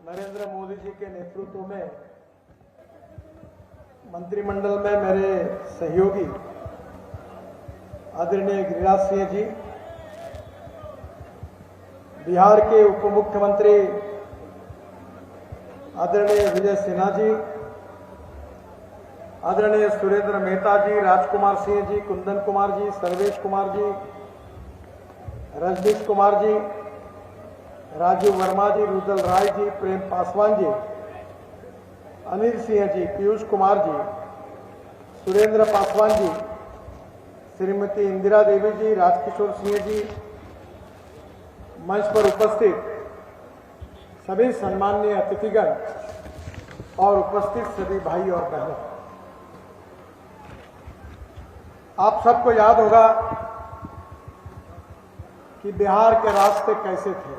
नरेंद्र मोदी जी के नेतृत्व में मंत्रिमंडल में मेरे सहयोगी आदरणीय गिरिराज सिंह जी, बिहार के उप मुख्यमंत्री आदरणीय विजय सिन्हा जी, आदरणीय सुरेंद्र मेहता जी, राजकुमार सिंह जी, कुंदन कुमार जी, सर्वेश कुमार जी, रजनीश कुमार जी, राजीव वर्मा जी, रुदल राय जी, प्रेम पासवान जी, अनिल सिंह जी, पीयूष कुमार जी, सुरेंद्र पासवान जी, श्रीमती इंदिरा देवी जी, राजकिशोर सिंह जी, मंच पर उपस्थित सभी सम्माननीय अतिथिगण और उपस्थित सभी भाई और बहनों, आप सबको याद होगा कि बिहार के रास्ते कैसे थे।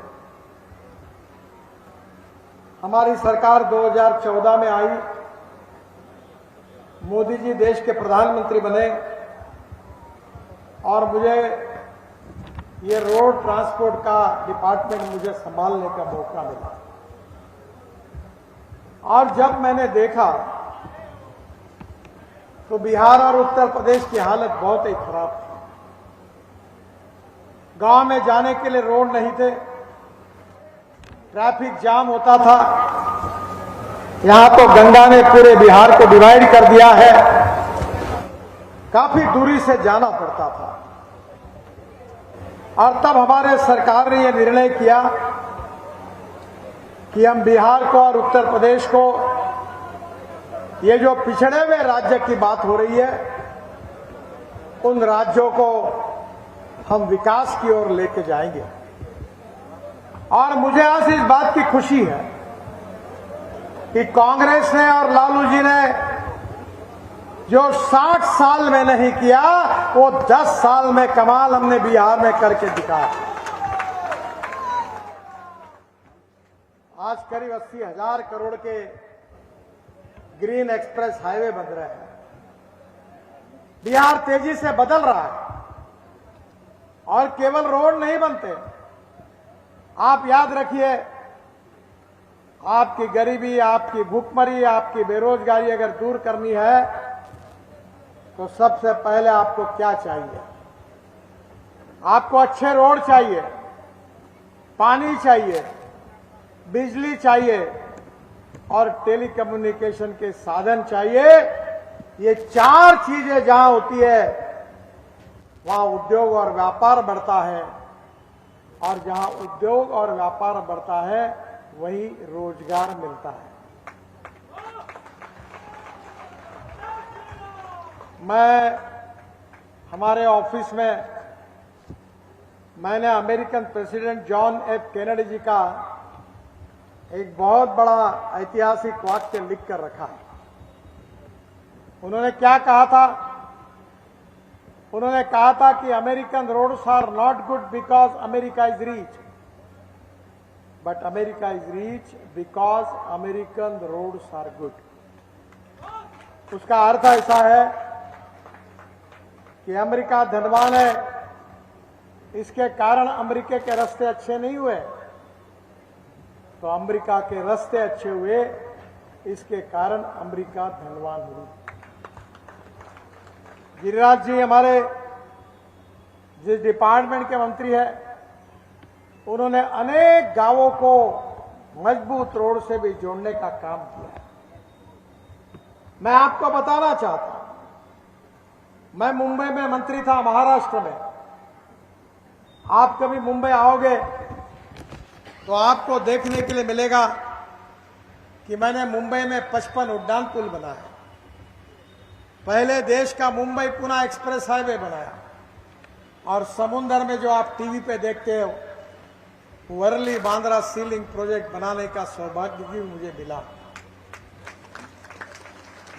हमारी सरकार 2014 में आई, मोदी जी देश के प्रधानमंत्री बने और मुझे ये रोड ट्रांसपोर्ट का डिपार्टमेंट मुझे संभालने का मौका मिला। और जब मैंने देखा तो बिहार और उत्तर प्रदेश की हालत बहुत ही खराब थी। गांव में जाने के लिए रोड नहीं थे, ट्रैफिक जाम होता था। यहां तो गंगा ने पूरे बिहार को डिवाइड कर दिया है, काफी दूरी से जाना पड़ता था। और तब हमारे सरकार ने यह निर्णय किया कि हम बिहार को और उत्तर प्रदेश को, ये जो पिछड़े हुए राज्य की बात हो रही है, उन राज्यों को हम विकास की ओर लेके जाएंगे। और मुझे आज इस बात की खुशी है कि कांग्रेस ने और लालू जी ने जो 60 साल में नहीं किया, वो 10 साल में कमाल हमने बिहार में करके दिखाया। आज करीब 80,000 करोड़ के ग्रीन एक्सप्रेस हाईवे बन रहे हैं। बिहार तेजी से बदल रहा है और केवल रोड नहीं बनते। आप याद रखिए, आपकी गरीबी, आपकी भूखमरी, आपकी बेरोजगारी अगर दूर करनी है तो सबसे पहले आपको क्या चाहिए? आपको अच्छे रोड चाहिए, पानी चाहिए, बिजली चाहिए और टेलीकम्युनिकेशन के साधन चाहिए। ये 4 चीजें जहां होती है वहां उद्योग और व्यापार बढ़ता है, और जहां उद्योग और व्यापार बढ़ता है वहीं रोजगार मिलता है। मैं हमारे ऑफिस में मैंने American president John F Kennedy ji का एक बहुत बड़ा ऐतिहासिक वाक्य लिख कर रखा है। उन्होंने क्या कहा था? उन्होंने कहा था कि American roads are not good because America is rich, but America is rich because American roads are good. उसका अर्थ ऐसा है कि अमेरिका धनवान है, इसके कारण अमेरिका के रास्ते अच्छे नहीं हुए, तो अमेरिका के रास्ते अच्छे हुए, इसके कारण अमेरिका धनवान हुई। गिरिराज जी हमारे जिस डिपार्टमेंट के मंत्री है, उन्होंने अनेक गांवों को मजबूत रोड से भी जोड़ने का काम किया। मैं आपको बताना चाहता हूं, मैं मुंबई में मंत्री था, महाराष्ट्र में। आप कभी मुंबई आओगे तो आपको देखने के लिए मिलेगा कि मैंने मुंबई में 55 उड्डान पुल बनाया, पहले देश का मुंबई पुणे एक्सप्रेस हाईवे बनाया, और समुद्र में जो आप टीवी पे देखते हो वर्ली बांद्रा सी लिंक प्रोजेक्ट बनाने का सौभाग्य भी मुझे मिला।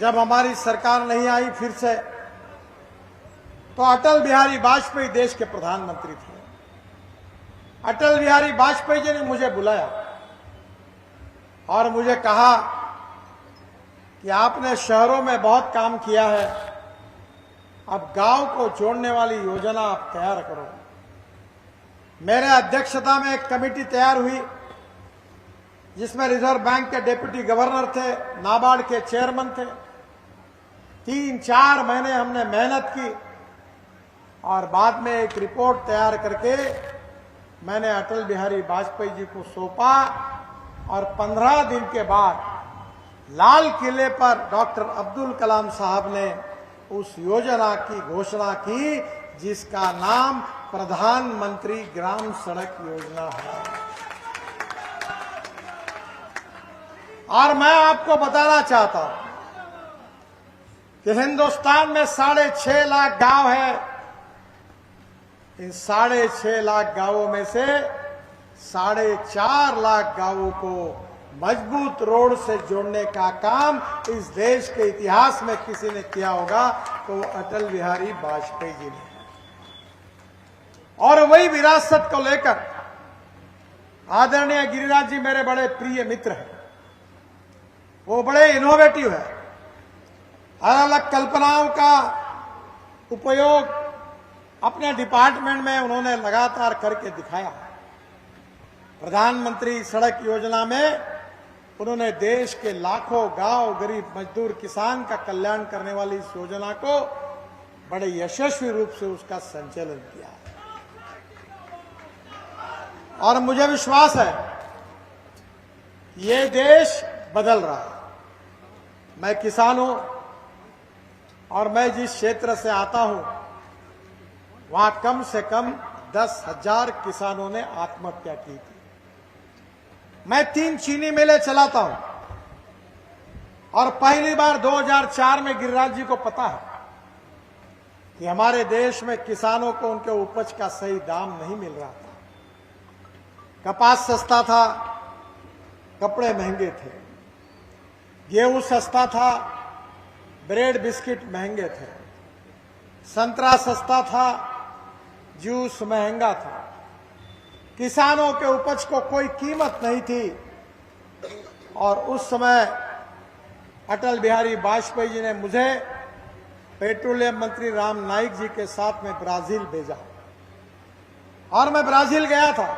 जब हमारी सरकार नहीं आई फिर से, तो अटल बिहारी वाजपेयी देश के प्रधानमंत्री थे। अटल बिहारी वाजपेयी जी ने मुझे बुलाया और मुझे कहा कि आपने शहरों में बहुत काम किया है, अब गांव को जोड़ने वाली योजना आप तैयार करो। मेरे अध्यक्षता में एक कमेटी तैयार हुई। जिसमें रिजर्व बैंक के डिप्टी गवर्नर थे, नाबार्ड के चेयरमैन थे। 3-4 महीने हमने मेहनत की और बाद में एक रिपोर्ट तैयार करके मैंने अटल बिहारी वाजपेयी जी को सौंपा और 15 दिन के बाद लाल किले पर डॉक्टर अब्दुल कलाम साहब ने उस योजना की घोषणा की जिसका नाम प्रधानमंत्री ग्राम सड़क योजना है। और मैं आपको बताना चाहता हूं कि हिंदुस्तान में 6.5 लाख गांव है। इन 6.5 लाख गांवों में से 4.5 लाख गांवों को मजबूत रोड से जोड़ने का काम इस देश के इतिहास में किसी ने किया होगा तो वो अटल बिहारी वाजपेयी जी ने। और वही विरासत को लेकर आदरणीय गिरिराज जी मेरे बड़े प्रिय मित्र हैं। वो बड़े इनोवेटिव है, अलग अलग कल्पनाओं का उपयोग अपने डिपार्टमेंट में उन्होंने लगातार करके दिखाया। प्रधानमंत्री सड़क योजना में उन्होंने देश के लाखों गांव, गरीब मजदूर, किसान का कल्याण करने वाली इस योजना को बड़े यशस्वी रूप से उसका संचालन किया। और मुझे विश्वास है ये देश बदल रहा है। मैं किसान हूं और मैं जिस क्षेत्र से आता हूं वहां कम से कम 10,000 किसानों ने आत्महत्या की थी। मैं 3 चीनी मिलें चलाता हूं और पहली बार 2004 में गिरिराज जी को पता है कि हमारे देश में किसानों को उनके उपज का सही दाम नहीं मिल रहा था। कपास सस्ता था, कपड़े महंगे थे, गेहूं सस्ता था, ब्रेड बिस्किट महंगे थे, संतरा सस्ता था, जूस महंगा था। किसानों के उपज को कोई कीमत नहीं थी। और उस समय अटल बिहारी वाजपेयी जी ने मुझे पेट्रोलियम मंत्री राम नाईक जी के साथ में ब्राजील भेजा और मैं ब्राजील गया था।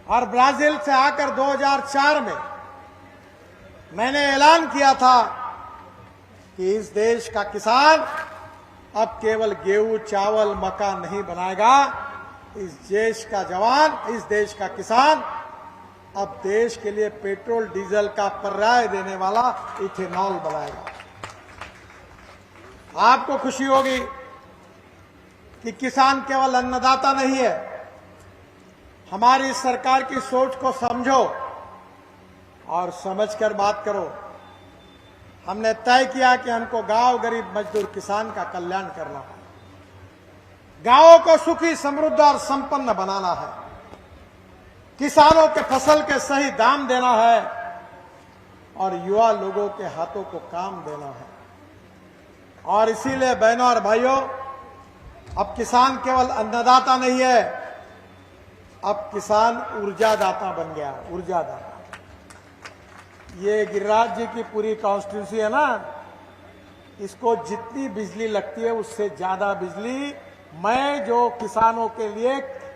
और ब्राजील से आकर 2004 में मैंने ऐलान किया था कि इस देश का किसान अब केवल गेहूं, चावल, मक्का नहीं बनाएगा। इस देश का जवान, इस देश का किसान अब देश के लिए पेट्रोल डीजल का पर्याय देने वाला इथेनॉल बनाएगा। आपको खुशी होगी कि किसान केवल अन्नदाता नहीं है। हमारी सरकार की सोच को समझो और समझकर बात करो। हमने तय किया कि हमको गांव, गरीब, मजदूर, किसान का कल्याण करना है। गांवों को सुखी, समृद्ध और संपन्न बनाना है। किसानों के फसल के सही दाम देना है और युवा लोगों के हाथों को काम देना है। और इसीलिए बहनों और भाइयों, अब किसान केवल अन्नदाता नहीं है, अब किसान ऊर्जादाता बन गया। ऊर्जादाता। ये गिरिराज जी की पूरी कॉन्स्टिट्यूंसी है ना, इसको जितनी बिजली लगती है उससे ज्यादा बिजली मैं जो किसानों के लिए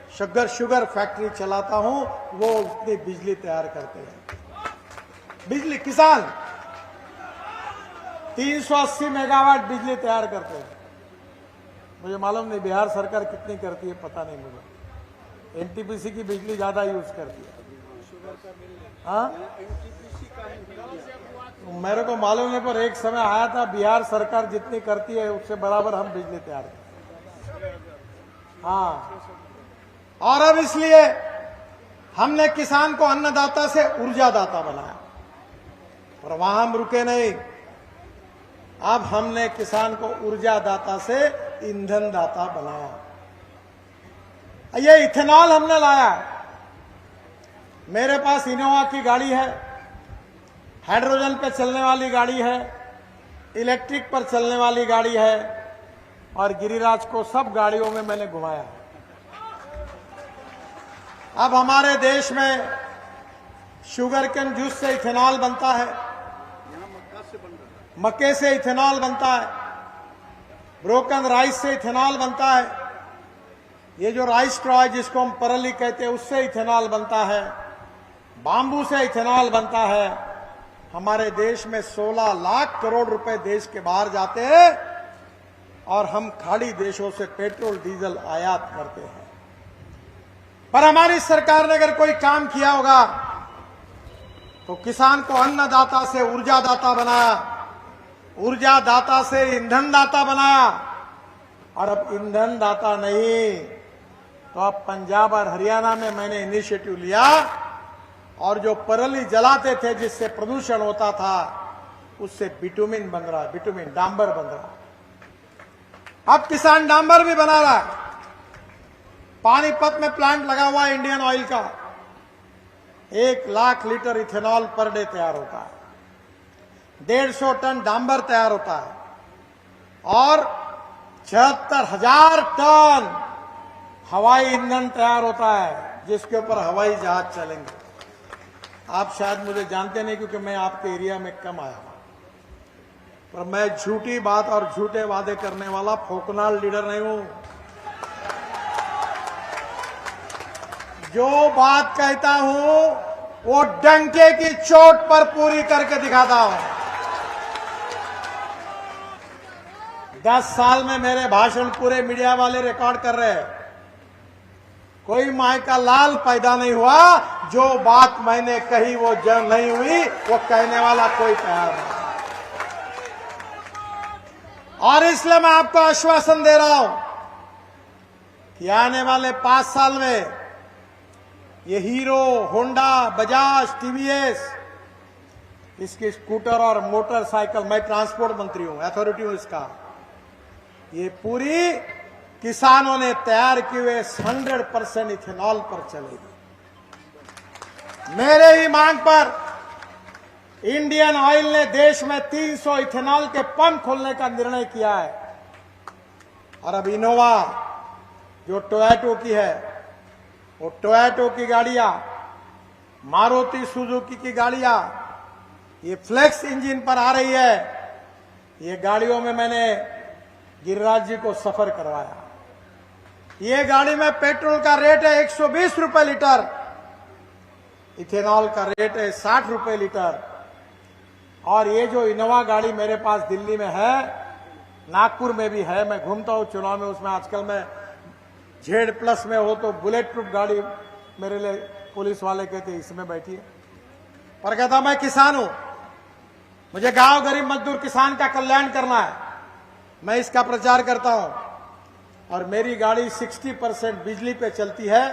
शुगर फैक्ट्री चलाता हूं वो उतनी बिजली तैयार करते हैं। बिजली किसान 380 मेगावाट बिजली तैयार करते हैं। मुझे मालूम नहीं बिहार सरकार कितनी करती है, पता नहीं मुझे। एनटीपीसी की बिजली ज्यादा यूज करती है। हाँ, मेरे को मालूम नहीं, पर एक समय आया था बिहार सरकार जितनी करती है उससे बराबर हम बिजली तैयार करते हैं। हाँ, और अब इसलिए हमने किसान को अन्नदाता से ऊर्जादाता बनाया। और वहां हम रुके नहीं, अब हमने किसान को ऊर्जादाता से ईंधन दाता बनाया। ये इथेनॉल हमने लाया। मेरे पास इनोवा की गाड़ी है, हाइड्रोजन पे चलने वाली गाड़ी है, इलेक्ट्रिक पर चलने वाली गाड़ी है और गिरिराज को सब गाड़ियों में मैंने घुमाया। अब हमारे देश में शुगर केन जूस से इथेनॉल बनता है, मक्के से इथेनॉल बनता है, ब्रोकन राइस से इथेनॉल बनता है, ये जो राइस स्ट्रॉ है जिसको हम परली कहते हैं उससे इथेनॉल बनता है, बांबू से इथेनॉल बनता है। हमारे देश में 16 लाख करोड़ रुपए देश के बाहर जाते हैं और हम खाड़ी देशों से पेट्रोल डीजल आयात करते हैं। पर हमारी सरकार ने अगर कोई काम किया होगा तो किसान को अन्नदाता से ऊर्जादाता बनाया, ऊर्जादाता से ईंधन दाता बनाया, और अब ईंधन दाता नहीं तो अब पंजाब और हरियाणा में मैंने इनिशिएटिव लिया और जो पराली जलाते थे जिससे प्रदूषण होता था उससे बिटुमिन बन रहा है, बिटुमिन डांबर बन रहा है। अब किसान डांबर भी बना रहा है। पानीपत में प्लांट लगा हुआ है इंडियन ऑयल का, 1 lakh litre ethanol per day तैयार होता है, 150 टन डांबर तैयार होता है और 76,000 टन हवाई ईंधन तैयार होता है जिसके ऊपर हवाई जहाज चलेंगे। आप शायद मुझे जानते नहीं क्योंकि मैं आपके एरिया में कम आया हूं, पर मैं झूठी बात और झूठे वादे करने वाला फोकनाल लीडर नहीं हूं। जो बात कहता हूं वो डंके की चोट पर पूरी करके दिखाता हूं। 10 साल में मेरे भाषण पूरे मीडिया वाले रिकॉर्ड कर रहे हैं। कोई माय का लाल पैदा नहीं हुआ, जो बात मैंने कही वो जंग नहीं हुई, वो कहने वाला कोई तैयार नहीं। और इसलिए मैं आपको आश्वासन दे रहा हूं कि आने वाले 5 साल में ये हीरो, होंडा, बजाज, टीवीएस, इसके स्कूटर और मोटरसाइकिल, मैं ट्रांसपोर्ट मंत्री हूं, अथॉरिटी हूं इसका, ये पूरी किसानों ने तैयार किए हुए 100% इथेनॉल पर चलेगी। मेरे ही मांग पर इंडियन ऑयल ने देश में 300 इथेनॉल के पंप खोलने का निर्णय किया है। और अब इनोवा जो टोयोटो की है, वो टोयोटो की गाड़ियां, मारुति सुजुकी की गाड़ियां, ये फ्लेक्स इंजन पर आ रही है। ये गाड़ियों में मैंने गिरिराज जी को सफर करवाया। ये गाड़ी में पेट्रोल का रेट है 120 रुपए लीटर, इथेनॉल का रेट है 60 रुपए लीटर। और ये जो इनोवा गाड़ी मेरे पास दिल्ली में है, नागपुर में भी है, मैं घूमता हूं चुनाव में, उसमें आजकल मैं Z+ में हो तो बुलेट प्रूफ गाड़ी मेरे लिए पुलिस वाले कहते इसमें बैठिए। पर कहता मैं किसान हूं, मुझे गांव गरीब मजदूर किसान का कल्याण करना है, मैं इसका प्रचार करता हूं। और मेरी गाड़ी 60% बिजली पे चलती है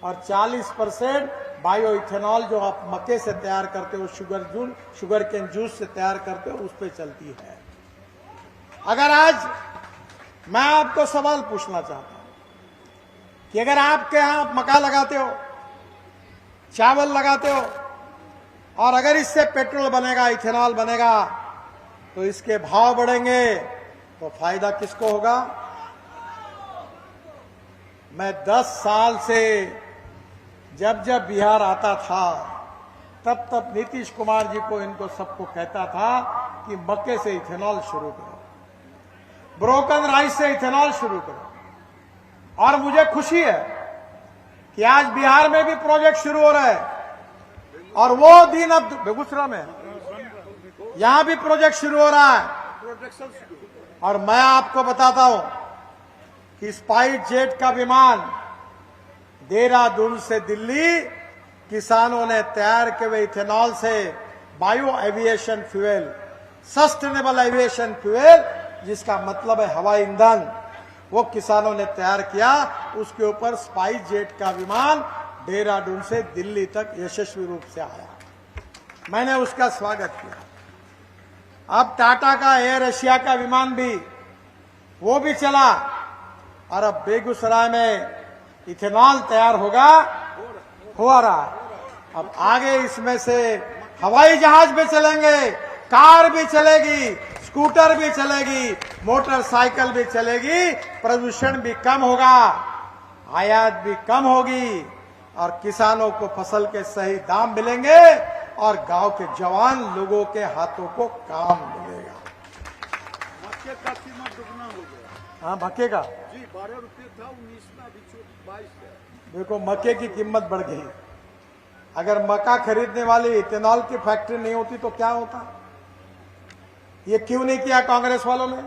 और 40% बायो इथेनॉल जो आप मक्के से तैयार करते हो, शुगर केन जूस से तैयार करते हो, उस पे चलती है। अगर आज मैं आपको सवाल पूछना चाहता हूं कि अगर आपके यहां आप मक्का लगाते हो, चावल लगाते हो, और अगर इससे पेट्रोल बनेगा, इथेनॉल बनेगा, तो इसके भाव बढ़ेंगे, तो फायदा किसको होगा? मैं 10 साल से जब जब बिहार आता था तब तब नीतीश कुमार जी को, इनको सबको कहता था कि मक्के से इथेनॉल शुरू करो, ब्रोकन राइस से इथेनॉल शुरू करो। और मुझे खुशी है कि आज बिहार में भी प्रोजेक्ट शुरू हो रहा है और वो दिन अब बेगूसराय में यहां भी प्रोजेक्ट शुरू हो रहा है। और मैं आपको बताता हूं कि स्पाइस जेट का विमान देहरादून से दिल्ली किसानों ने तैयार किए हुए इथेनॉल से bio aviation fuel, sustainable aviation fuel, जिसका मतलब है हवाई ईंधन, वो किसानों ने तैयार किया। उसके ऊपर स्पाइस जेट का विमान देहरादून से दिल्ली तक यशस्वी रूप से आया, मैंने उसका स्वागत किया। अब टाटा का एयर एशिया का विमान भी, वो भी चला, और अब बेगूसराय में इथेनॉल तैयार होगा, हो रहा है। अब आगे इसमें से हवाई जहाज भी चलेंगे, कार भी चलेगी, स्कूटर भी चलेगी, मोटरसाइकिल भी चलेगी, प्रदूषण भी कम होगा, आयात भी कम होगी, और किसानों को फसल के सही दाम मिलेंगे और गांव के जवान लोगों के हाथों को काम मिलेगा। मक्के का कीमत दुगना हो गया। हाँ, मक्के का जी 12 रुपये था, 19 में, अभी 22 है। देखो मक्के की कीमत बढ़ गई। अगर मक्का खरीदने वाली इथेनॉल की फैक्ट्री नहीं होती तो क्या होता? ये क्यों नहीं किया कांग्रेस वालों ने?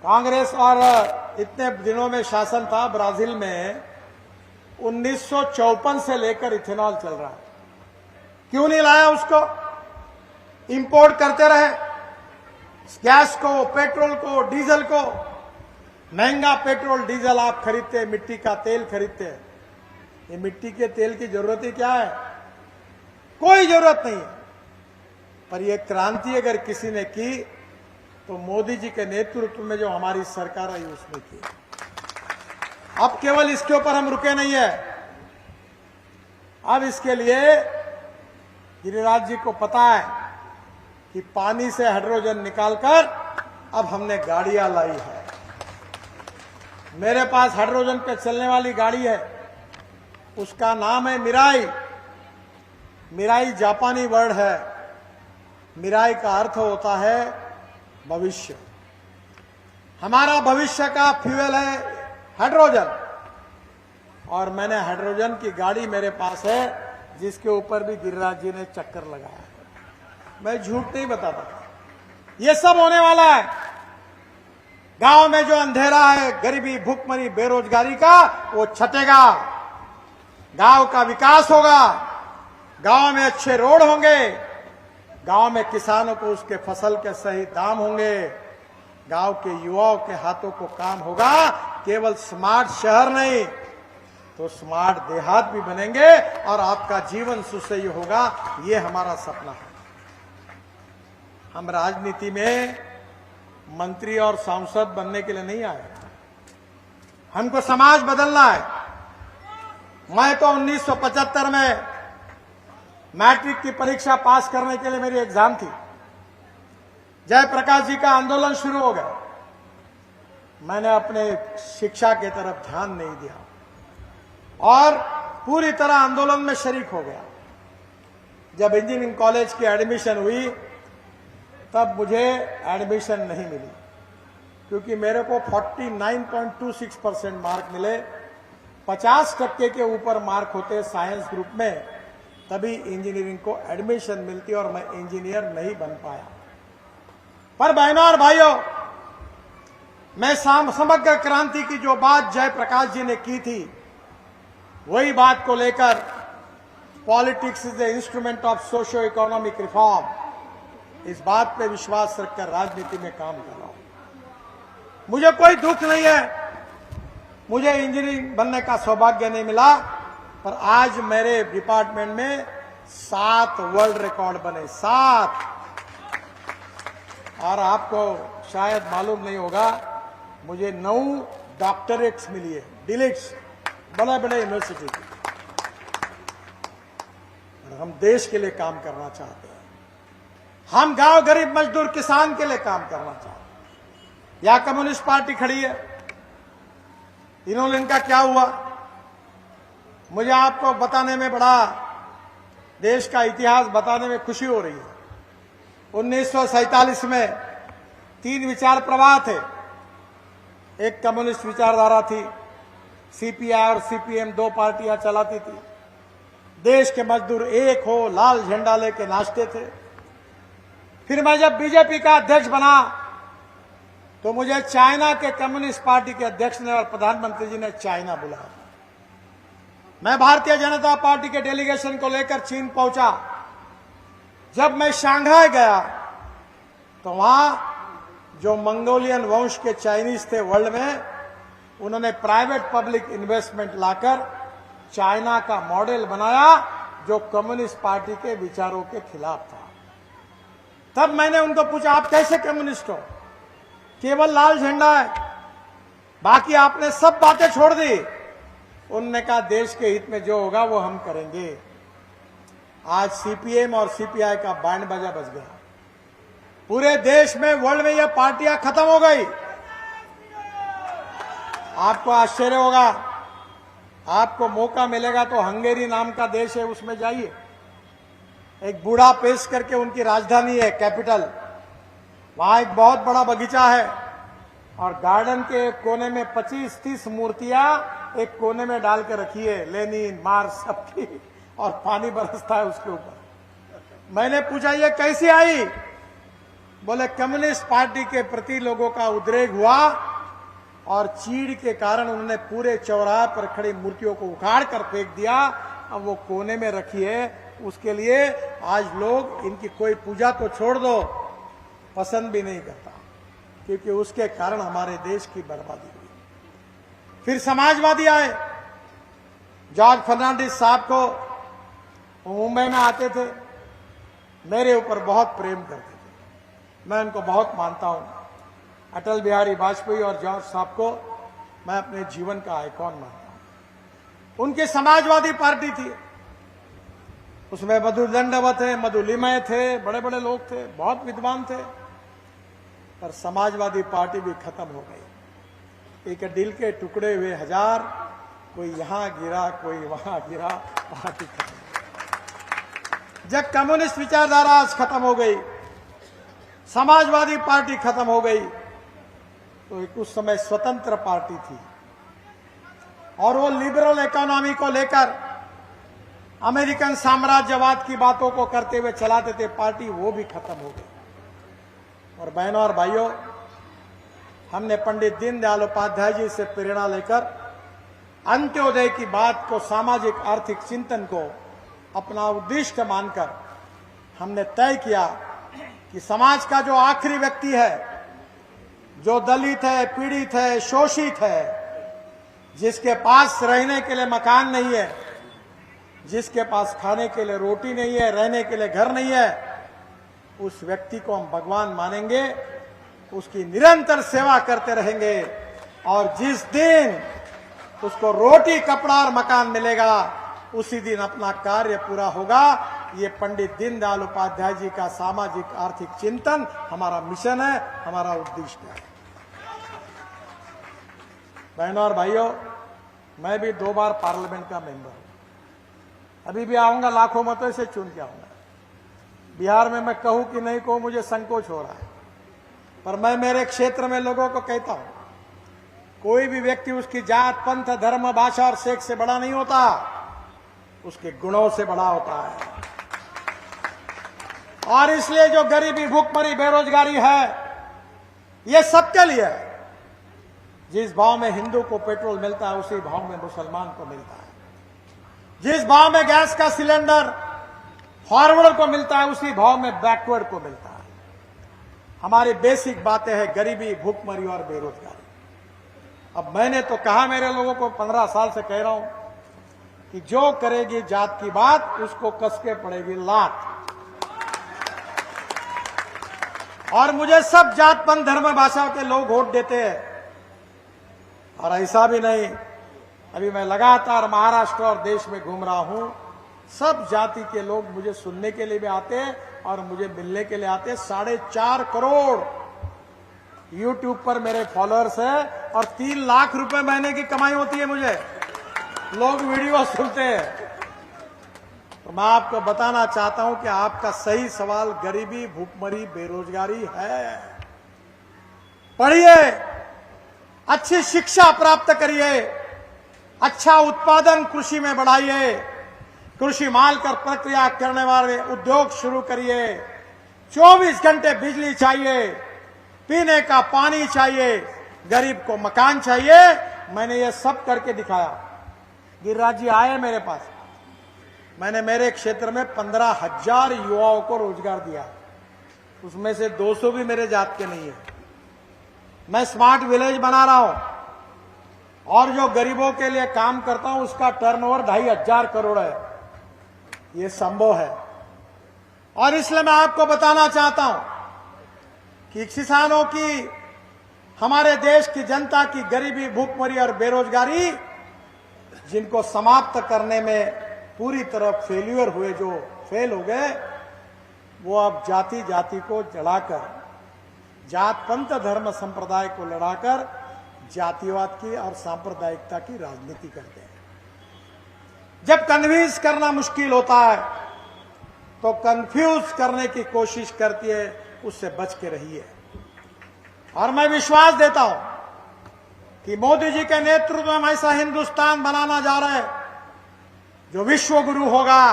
कांग्रेस और इतने दिनों में शासन था ब्राजील में, 1954 से लेकर इथेनॉल चल रहा है। क्यों नहीं लाया उसको? इंपोर्ट करते रहे गैस को, पेट्रोल को, डीजल को। महंगा पेट्रोल डीजल आप खरीदते, मिट्टी का तेल खरीदते। ये मिट्टी के तेल की जरूरत ही क्या है? कोई जरूरत नहीं है। पर यह क्रांति अगर किसी ने की तो मोदी जी के नेतृत्व में जो हमारी सरकार आई उसने की। अब केवल इसके ऊपर हम रुके नहीं है। अब इसके लिए गिरिराज जी को पता है कि पानी से हाइड्रोजन निकालकर अब हमने गाड़ियां लाई है। मेरे पास हाइड्रोजन पे चलने वाली गाड़ी है, उसका नाम है मिराई। मिराई जापानी वर्ड है। मिराई का अर्थ होता है भविष्य। हमारा भविष्य का फ्यूल है हाइड्रोजन, और मैंने हाइड्रोजन की गाड़ी मेरे पास है जिसके ऊपर भी गिरिराज जी ने चक्कर लगाया। मैं झूठ नहीं बताता। ये सब होने वाला है। गांव में जो अंधेरा है, गरीबी, भूखमरी, बेरोजगारी का, वो छटेगा। गांव का विकास होगा। गांव में अच्छे रोड होंगे। गांव में किसानों को उसके फसल के सही दाम होंगे। गांव के युवाओं के हाथों को काम होगा। केवल स्मार्ट शहर नहीं तो स्मार्ट देहात भी बनेंगे और आपका जीवन सुसह्य होगा। ये हमारा सपना है। हम राजनीति में मंत्री और सांसद बनने के लिए नहीं आए। हमको समाज बदलना है। मैं तो 1975 में मैट्रिक की परीक्षा पास करने के लिए मेरी एग्जाम थी। जयप्रकाश जी का आंदोलन शुरू हो गया। मैंने अपने शिक्षा की तरफ ध्यान नहीं दिया और पूरी तरह आंदोलन में शरीक हो गया। जब इंजीनियरिंग कॉलेज की एडमिशन हुई तब मुझे एडमिशन नहीं मिली, क्योंकि मेरे को 49.26% मार्क मिले। 50% के ऊपर मार्क होते साइंस ग्रुप में, तभी इंजीनियरिंग को एडमिशन मिलती और मैं इंजीनियर नहीं बन पाया। पर बहनों और भाइयों, मैं समग्र क्रांति की जो बात जयप्रकाश जी ने की थी, वही बात को लेकर politics is the instrument of socio economic reform, इस बात पे विश्वास रखकर राजनीति में काम कर रहा हूं। मुझे कोई दुख नहीं है, मुझे इंजीनियरिंग बनने का सौभाग्य नहीं मिला, पर आज मेरे डिपार्टमेंट में 7 वर्ल्ड रिकॉर्ड बने, 7। और आपको शायद मालूम नहीं होगा, मुझे 9 डॉक्टरेट्स मिली है, डिलिट्स, बड़े बड़े यूनिवर्सिटी की। हम देश के लिए काम करना चाहते हैं। हम गांव गरीब मजदूर किसान के लिए काम करना चाहते हैं। यहां कम्युनिस्ट पार्टी खड़ी है, इन्होंने, इनका क्या हुआ? मुझे आपको बताने में, बड़ा देश का इतिहास बताने में खुशी हो रही है। 1947 में 3 विचार प्रवाह थे। एक कम्युनिस्ट विचारधारा थी, सीपीआई और सीपीएम 2 पार्टियां चलाती थी। देश के मजदूर एक हो, लाल झंडा लेके नाचते थे। फिर मैं जब बीजेपी का अध्यक्ष बना तो मुझे चाइना के कम्युनिस्ट पार्टी के अध्यक्ष ने और प्रधानमंत्री जी ने चाइना बुलाया। मैं भारतीय जनता पार्टी के डेलीगेशन को लेकर चीन पहुंचा। जब मैं शंघाई गया तो वहां जो मंगोलियन वंश के चाइनीज थे वर्ल्ड में, उन्होंने प्राइवेट पब्लिक इन्वेस्टमेंट लाकर चाइना का मॉडल बनाया जो कम्युनिस्ट पार्टी के विचारों के खिलाफ था। तब मैंने उनको पूछा, आप कैसे कम्युनिस्ट हो? केवल लाल झंडा है, बाकी आपने सब बातें छोड़ दी। उन्होंने कहा, देश के हित में जो होगा वो हम करेंगे। आज सीपीएम और सीपीआई का बैंड बाजा बज गया। पूरे देश में, वर्ल्ड में ये पार्टियां खत्म हो गई। आपको आश्चर्य होगा, आपको मौका मिलेगा तो हंगेरी नाम का देश है, उसमें जाइए। एक बूढ़ा पेश करके उनकी राजधानी है, कैपिटल। वहां एक बहुत बड़ा बगीचा है और गार्डन के एक कोने में 25-30 मूर्तियां एक कोने में डाल के रखी है, लेनिन, मार्क्स, सबकी। और पानी बरसता है उसके ऊपर। मैंने पूछा ये कैसी आई? बोले कम्युनिस्ट पार्टी के प्रति लोगों का उद्रेक हुआ और चीड़ के कारण उन्होंने पूरे चौराहे पर खड़ी मूर्तियों को उखाड़ कर फेंक दिया। अब वो कोने में रखी है, उसके लिए आज लोग इनकी कोई पूजा तो छोड़ दो, पसंद भी नहीं करता, क्योंकि उसके कारण हमारे देश की बर्बादी हुई। फिर समाजवादी आए। जॉर्ज फर्नांडिस साहब को मुंबई में आते थे, मेरे ऊपर बहुत प्रेम करते थे, मैं उनको बहुत मानता हूं। अटल बिहारी वाजपेयी और जॉर्ज साहब को मैं अपने जीवन का आइकॉन मानता हूं। उनकी समाजवादी पार्टी थी, उसमें मधु दंडवत थे, मधु लिमय थे, बड़े बड़े लोग थे, बहुत विद्वान थे। पर समाजवादी पार्टी भी खत्म हो गई। एक दिल के टुकड़े हुए हजार, कोई यहां गिरा कोई वहां गिरा, पार्टी खत्म। जब कम्युनिस्ट विचारधारा आज खत्म हो गई, समाजवादी पार्टी खत्म हो गई, तो एक उस समय स्वतंत्र पार्टी थी और वो लिबरल इकोनॉमी को लेकर अमेरिकन साम्राज्यवाद की बातों को करते हुए चलाते थे पार्टी, वो भी खत्म हो गई। और बहनों और भाइयों, हमने पंडित दीनदयाल उपाध्याय जी से प्रेरणा लेकर अंत्योदय की बात को, सामाजिक आर्थिक चिंतन को अपना उद्देश्य मानकर हमने तय किया कि समाज का जो आखिरी व्यक्ति है, जो दलित है, पीड़ित है, शोषित है, जिसके पास रहने के लिए मकान नहीं है, जिसके पास खाने के लिए रोटी नहीं है, रहने के लिए घर नहीं है, उस व्यक्ति को हम भगवान मानेंगे, उसकी निरंतर सेवा करते रहेंगे और जिस दिन उसको रोटी, कपड़ा और मकान मिलेगा, उसी दिन अपना कार्य पूरा होगा। ये पंडित दीनदयाल उपाध्याय जी का सामाजिक आर्थिक चिंतन हमारा मिशन है, हमारा उद्देश्य है। बहनों और भाइयों, मैं भी 2 बार पार्लियामेंट का मेंबर हूं, अभी भी आऊंगा, लाखों मतों से चुन के आऊंगा। बिहार में मैं कहूं कि नहीं कहूं, मुझे संकोच हो रहा है, पर मैं मेरे क्षेत्र में लोगों को कहता हूं, कोई भी व्यक्ति उसकी जात, पंथ, धर्म, भाषा और सेक्स से बड़ा नहीं होता, उसके गुणों से बड़ा होता है। और इसलिए जो गरीबी, भूखमरी, बेरोजगारी है, ये सबके लिए है। जिस भाव में हिंदू को पेट्रोल मिलता है, उसी भाव में मुसलमान को मिलता है। जिस भाव में गैस का सिलेंडर फॉरवर्ड को मिलता है, उसी भाव में बैकवर्ड को मिलता है। हमारी बेसिक बातें हैं गरीबी, भूखमरी और बेरोजगारी। अब मैंने तो कहा, मेरे लोगों को 15 साल से कह रहा हूं कि जो करेगी जात की बात, उसको कसके पड़ेगी लात। और मुझे सब जात, पंथ, धर्म, भाषा के लोग वोट देते हैं, और ऐसा भी नहीं। अभी मैं लगातार महाराष्ट्र और देश में घूम रहा हूं, सब जाति के लोग मुझे सुनने के लिए भी आते हैं और मुझे मिलने के लिए आते हैं। 4.5 करोड़ YouTube पर मेरे फॉलोअर्स हैं और 3 लाख रुपए महीने की कमाई होती है मुझे। लोग वीडियो सुनते हैं। तो मैं आपको बताना चाहता हूं कि आपका सही सवाल गरीबी, भूखमरी, बेरोजगारी है। पढ़िए, अच्छी शिक्षा प्राप्त करिए, अच्छा उत्पादन कृषि में बढ़ाइए, कृषि माल कर प्रक्रिया करने वाले उद्योग शुरू करिए। 24 घंटे बिजली चाहिए, पीने का पानी चाहिए, गरीब को मकान चाहिए। मैंने ये सब करके दिखाया। गिरिराज जी आए मेरे पास, मैंने मेरे क्षेत्र में 15,000 युवाओं को रोजगार दिया, उसमें से 200 भी मेरे जात के नहीं है। मैं स्मार्ट विलेज बना रहा हूं और जो गरीबों के लिए काम करता हूं, उसका टर्नओवर 2,500 करोड़ है। ये संभव है। और इसलिए मैं आपको बताना चाहता हूं कि किसानों की, हमारे देश की जनता की गरीबी, भूखमरी और बेरोजगारी, जिनको समाप्त करने में पूरी तरह फेल्यूर हुए, जो फेल हो गए, वो अब जाति जाति को जलाकर, जात, पंथ, धर्म, संप्रदाय को लड़ाकर जातिवाद की और सांप्रदायिकता की राजनीति करते हैं। जब कन्विंस करना मुश्किल होता है तो कंफ्यूज करने की कोशिश करती है, उससे बच के रहिए। और मैं विश्वास देता हूं कि मोदी जी के नेतृत्व में हम ऐसा हिंदुस्तान बनाना जा रहे हैं जो विश्व गुरु होगा,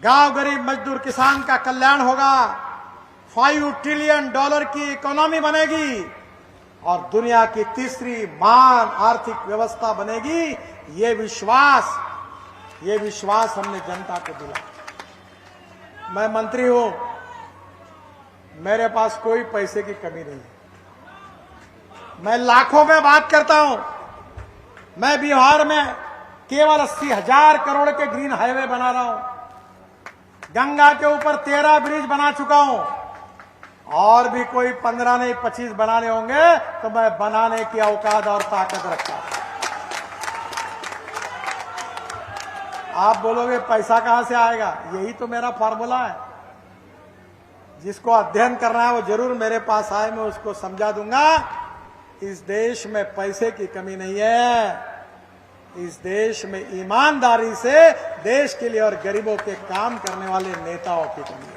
गांव गरीब मजदूर किसान का कल्याण होगा, $5 ट्रिलियन की इकोनॉमी बनेगी और दुनिया की तीसरी महान आर्थिक व्यवस्था बनेगी। ये विश्वास हमने जनता को दिला। मैं मंत्री हूं, मेरे पास कोई पैसे की कमी नहीं है। मैं लाखों में बात करता हूं। मैं बिहार में केवल 80,000 करोड़ के ग्रीन हाईवे बना रहा हूं। गंगा के ऊपर 13 ब्रिज बना चुका हूं और भी कोई 15 नहीं 25 बनाने होंगे तो मैं बनाने की औकात और ताकत रखता हूं। आप बोलोगे पैसा कहां से आएगा? यही तो मेरा फार्मूला है। जिसको अध्ययन करना है वो जरूर मेरे पास आए, मैं उसको समझा दूंगा। इस देश में पैसे की कमी नहीं है। इस देश में ईमानदारी से देश के लिए और गरीबों के काम करने वाले नेताओं की कमी है।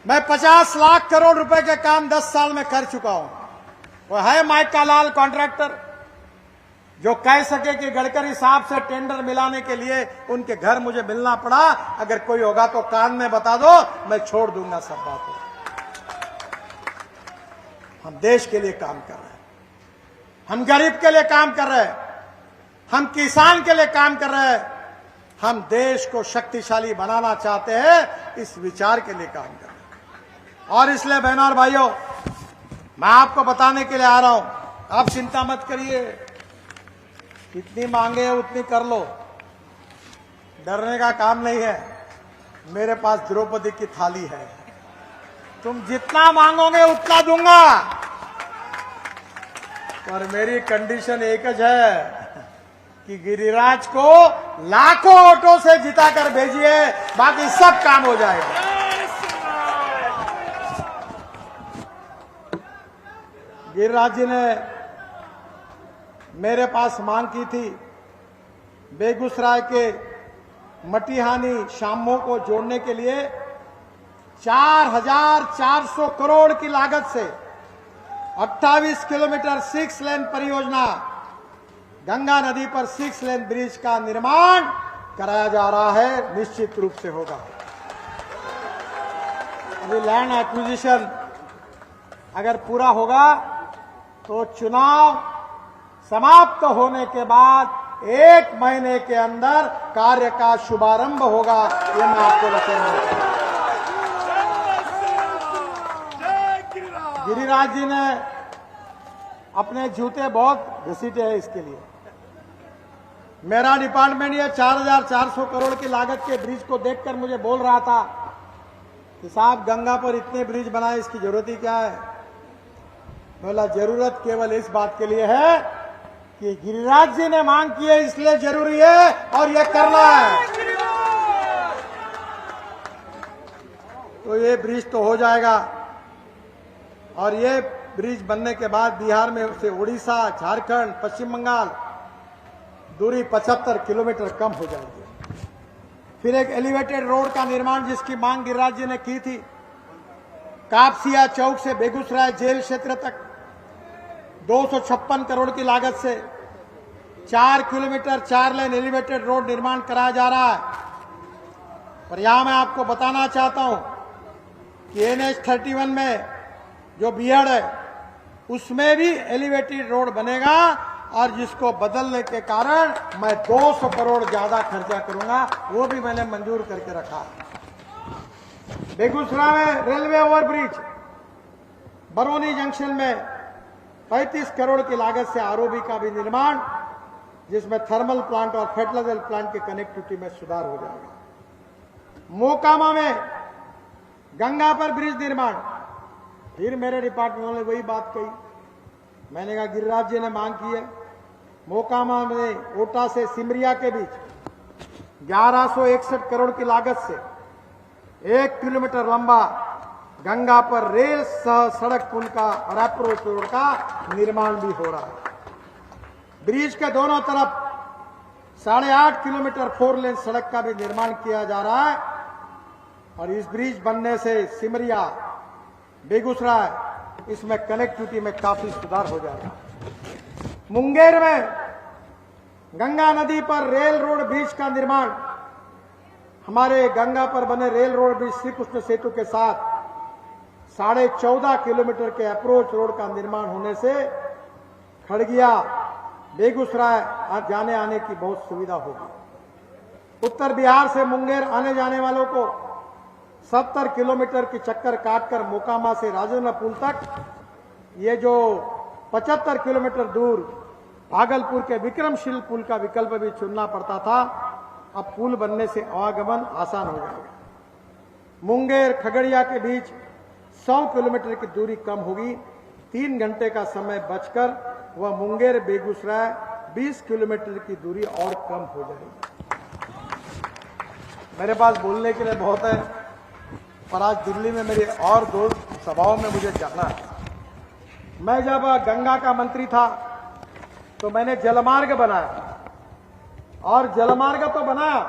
मैं 50 लाख करोड़ रुपए के काम 10 साल में कर चुका हूं। वो है माइका लाल कॉन्ट्रैक्टर जो कह सके कि गडकरी साहब से टेंडर मिलाने के लिए उनके घर मुझे मिलना पड़ा। अगर कोई होगा तो कान में बता दो, मैं छोड़ दूंगा सब बातें। हम देश के लिए काम कर रहे हैं, हम गरीब के लिए काम कर रहे हैं, हम किसान के लिए काम कर रहे हैं, हम देश को शक्तिशाली बनाना चाहते हैं। इस विचार के लिए काम कर रहे हैं। और इसलिए बहनों और भाइयों, मैं आपको बताने के लिए आ रहा हूं, आप चिंता मत करिए। कितनी मांगे है उतनी कर लो, डरने का काम नहीं है। मेरे पास द्रौपदी की थाली है, तुम जितना मांगोगे उतना दूंगा। पर मेरी कंडीशन एक ही है कि गिरिराज को लाखों वोटों से जिताकर भेजिए, बाकी सब काम हो जाएगा। गिरिराज जी ने मेरे पास मांग की थी बेगूसराय के मटिहानी शामो को जोड़ने के लिए 4,400 करोड़ की लागत से 28 किलोमीटर 6 लेन परियोजना गंगा नदी पर 6 लेन ब्रिज का निर्माण कराया जा रहा है। निश्चित रूप से होगा। अभी लैंड एक्विजिशन अगर पूरा होगा तो चुनाव समाप्त होने के बाद 1 महीने के अंदर कार्य का शुभारंभ होगा। ये मैं आपको बताऊंगा। गिरिराज जी ने अपने जूते बहुत घसीटे हैं इसके लिए। मेरा डिपार्टमेंट ये 4,400 करोड़ की लागत के ब्रिज को देखकर मुझे बोल रहा था कि साहब गंगा पर इतने ब्रिज बनाए, इसकी जरूरत ही क्या है? बोला जरूरत केवल इस बात के लिए है कि गिरिराज जी ने मांग की है, इसलिए जरूरी है और ये करना है। तो ये ब्रिज तो हो जाएगा और ये ब्रिज बनने के बाद बिहार में से उड़ीसा, झारखंड, पश्चिम बंगाल दूरी 75 किलोमीटर कम हो जाएगी। फिर एक एलिवेटेड रोड का निर्माण जिसकी मांग गिरिराज जी ने की थी, कापसिया चौक से बेगूसराय जेल क्षेत्र तक 256 करोड़ की लागत से 4 किलोमीटर 4 लेन एलिवेटेड रोड निर्माण कराया जा रहा है। पर यहां मैं आपको बताना चाहता हूं कि NH 31 में जो बीहड़ है उसमें भी एलिवेटेड रोड बनेगा और जिसको बदलने के कारण मैं 200 करोड़ ज्यादा खर्चा करूंगा, वो भी मैंने मंजूर करके रखा। बेगूसराय में रेलवे ओवरब्रिज, बरौनी जंक्शन में 35 करोड़ की लागत से ROB का भी निर्माण, जिसमें थर्मल प्लांट और फर्टिलाइजर प्लांट की कनेक्टिविटी में सुधार हो जाएगा। मोकामा में गंगा पर ब्रिज निर्माण, फिर मेरे डिपार्टमेंट ने वही बात कही। मैंने कहा गिरिराज जी ने मांग की है। मोकामा में ओटा से सिमरिया के बीच 1161 करोड़ की लागत से 1 किलोमीटर लंबा गंगा पर रेल सह सड़क पुल का और अप्रोच रोड का निर्माण भी हो रहा है। ब्रिज के दोनों तरफ 8.5 किलोमीटर 4 लेन सड़क का भी निर्माण किया जा रहा है और इस ब्रिज बनने से सिमरिया, बेगूसराय इसमें कनेक्टिविटी में काफी सुधार हो जाएगा। मुंगेर में गंगा नदी पर रेल रोड ब्रिज का निर्माण, हमारे गंगा पर बने rail road bridge Shri Krishna Setu के साथ 14.5 किलोमीटर के अप्रोच रोड का निर्माण होने से खड़गिया बेगूसराय जाने आने की बहुत सुविधा होगी। उत्तर बिहार से मुंगेर आने जाने वालों को 70 किलोमीटर की चक्कर काटकर मोकामा से राजेंद्र पुल तक, ये जो 75 किलोमीटर दूर भागलपुर के विक्रमशील पुल का विकल्प भी चुनना पड़ता था, अब पुल बनने से आवागमन आसान हो जाएगा। मुंगेर खगड़िया के बीच 100 किलोमीटर की दूरी कम होगी, 3 घंटे का समय बचकर वह मुंगेर बेगूसराय 20 किलोमीटर की दूरी और कम हो जाएगी। मेरे पास बोलने के लिए बहुत है, पर आज दिल्ली में मेरी और 2 सभाओं में मुझे जाना है। मैं जब गंगा का मंत्री था तो मैंने जलमार्ग बनाया, और जलमार्ग तो बनाया,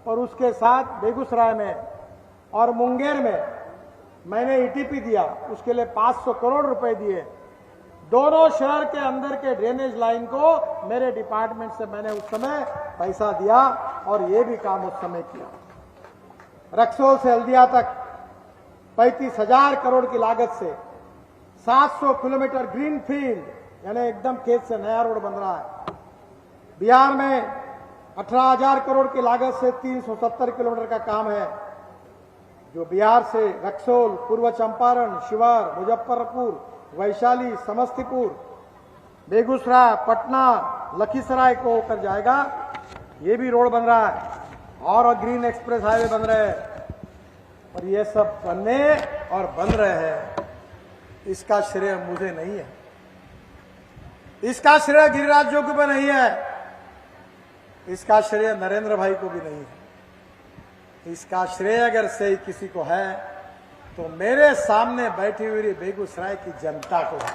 और उसके साथ बेगूसराय में और मुंगेर में मैंने ईटीपी दिया, उसके लिए 500 करोड़ रुपए दिए। दोनों शहर के अंदर के ड्रेनेज लाइन को मेरे डिपार्टमेंट से मैंने उस समय पैसा दिया, और ये भी काम उस समय किया। रक्सौल से हल्दिया तक 35,000 करोड़ की लागत से 700 किलोमीटर ग्रीन फील्ड, यानी एकदम खेत से नया रोड बन रहा है। बिहार में 18,000 करोड़ की लागत से 370 किलोमीटर का काम है, जो बिहार से रक्सौल, पूर्व चंपारण, शिवार, मुजफ्फरपुर, वैशाली, समस्तीपुर, बेगूसराय, पटना, लखीसराय को होकर जाएगा। ये भी रोड बन रहा है, और ग्रीन एक्सप्रेस हाईवे बन रहे हैं, और ये सब बनने और बन रहे हैं। इसका श्रेय मुझे नहीं है, इसका श्रेय गिरिराज जोगी को नहीं है, इसका श्रेय नरेंद्र भाई को भी नहीं है। इसका श्रेय अगर सही किसी को है तो मेरे सामने बैठी हुई बेगूसराय की जनता को है।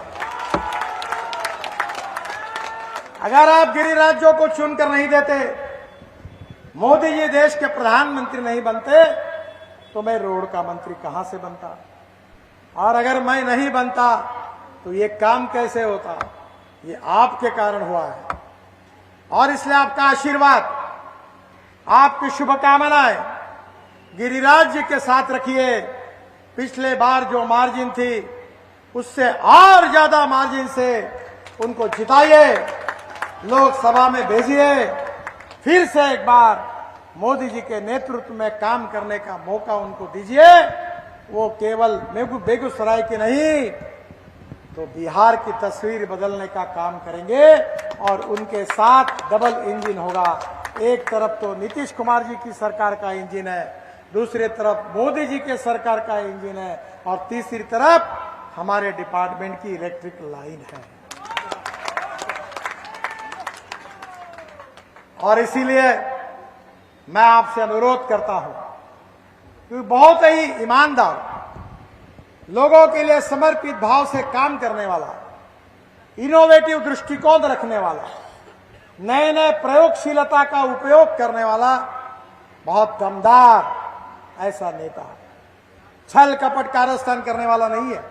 अगर आप गिरिराज जो को चुनकर नहीं देते, मोदी जी देश के प्रधानमंत्री नहीं बनते, तो मैं रोड का मंत्री कहां से बनता, और अगर मैं नहीं बनता तो ये काम कैसे होता। ये आपके कारण हुआ है, और इसलिए आपका आशीर्वाद, आपकी शुभकामनाएं गिरिराज जी के साथ रखिए। पिछले बार जो मार्जिन थी उससे और ज्यादा मार्जिन से उनको जिताइए, लोकसभा में भेजिए, फिर से एक बार मोदी जी के नेतृत्व में काम करने का मौका उनको दीजिए। वो केवल बेगूसराय की नहीं तो बिहार की तस्वीर बदलने का काम करेंगे, और उनके साथ डबल इंजन होगा। एक तरफ तो नीतीश कुमार जी की सरकार का इंजन है, दूसरी तरफ मोदी जी के सरकार का इंजन है, और तीसरी तरफ हमारे डिपार्टमेंट की इलेक्ट्रिक लाइन है। और इसीलिए मैं आपसे अनुरोध करता हूं कि बहुत ही ईमानदार, लोगों के लिए समर्पित भाव से काम करने वाला, इनोवेटिव दृष्टिकोण रखने वाला, नए नए प्रयोगशीलता का उपयोग करने वाला बहुत दमदार ऐसा नेता है। छल कपट कारस्थान करने वाला नहीं है,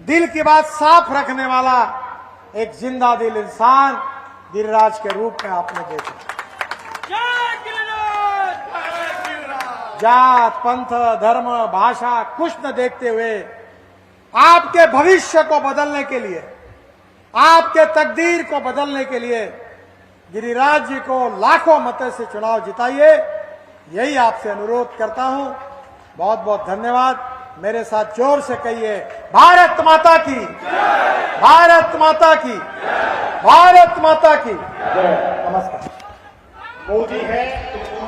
दिल की बात साफ रखने वाला एक जिंदा दिल इंसान गिरिराज के रूप में आपने देखा। जात, पंथ, धर्म, भाषा कुछ न देखते हुए आपके भविष्य को बदलने के लिए, आपके तकदीर को बदलने के लिए गिरिराज जी को लाखों मतों से चुनाव जिताइए, यही आपसे अनुरोध करता हूं। बहुत बहुत धन्यवाद। मेरे साथ जोर से कहिए, भारत माता की, भारत माता की, भारत माता की। नमस्कार। मोदी है तो